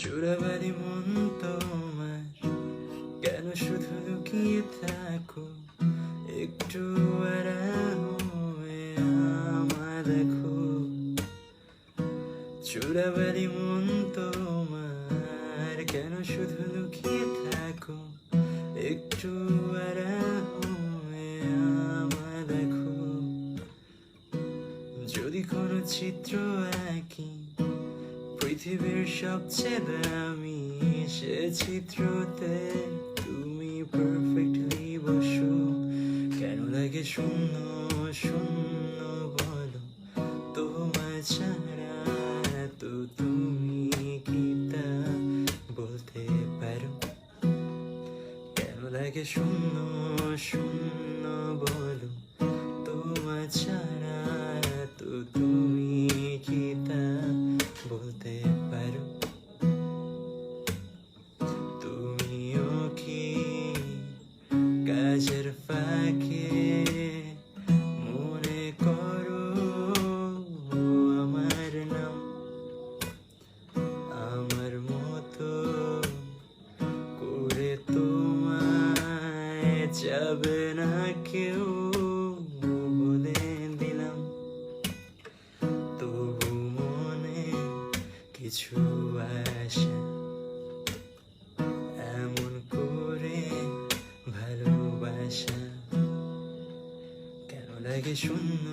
চোরাবালি মন তোমার কেন শুধু লুকিয়ে থাকো, একটু আড়াল হয়ে আমায় দেখো। চোরাবালি মন তোমার কেন শুধু লুকিয়ে থাকো, একটু আড়াল হয়ে আমায় দেখো। যদি কোনো চিত্র আঁকি পৃথিবীর সবচেয়ে দামি, সে চিত্রতে তুমি পারফেক্টলি বসো। কেন লাগে শূন্য শূন্য বলো, তোমায় ছাড়া তো তুমি কি তা বলতে পারো? কেন লাগে শূন্য শূন্য বলো, তোমায় ছাড়া তো তুমি কি তা বলতে পারো? তুমিও কি কাজের ফাঁকে মনে করো আমার নাম? আমার মতো করে তোমায় যাবে না কেউ বলে দিলাম। তবু মনে কিছু আশা, এমন করে ভালোবাসা। কেন লাগে শূন্য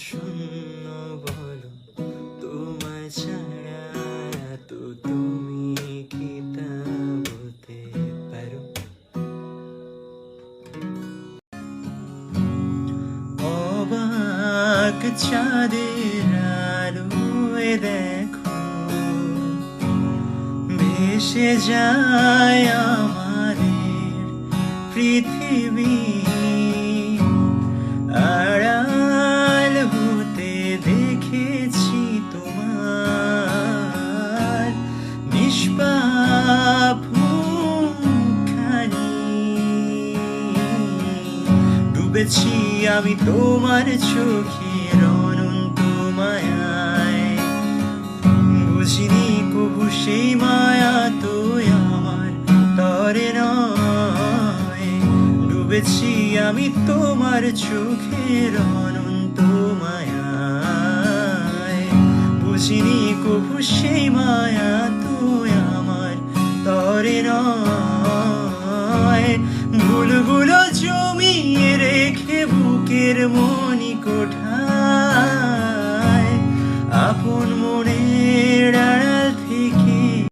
শূন্য বলো, তোমায় ছাড়া তো তুমি কি তা বলতে পারো? অবাক চাঁদের আলোয় দেখো ভেসে যায় আমাদের পৃথিবী। আড়াল হতে দেখেছি তোমার নিষ্পাপ মুখখানি। ডুবেছি আমি তোমার চোখের অনন্ত মায়ায়, বুঝিনি কবু সেই মায়া তো আমার তরে নয়। ডুবেছি আমি তোমার চোখের অনন্ত মায়ায়, বুঝিনি কবু সেই মায়া তো আমার তরে নয়। ভুলগুলো জমিয়ে রেখে বুকের মনি কোঠায়, আপন মনের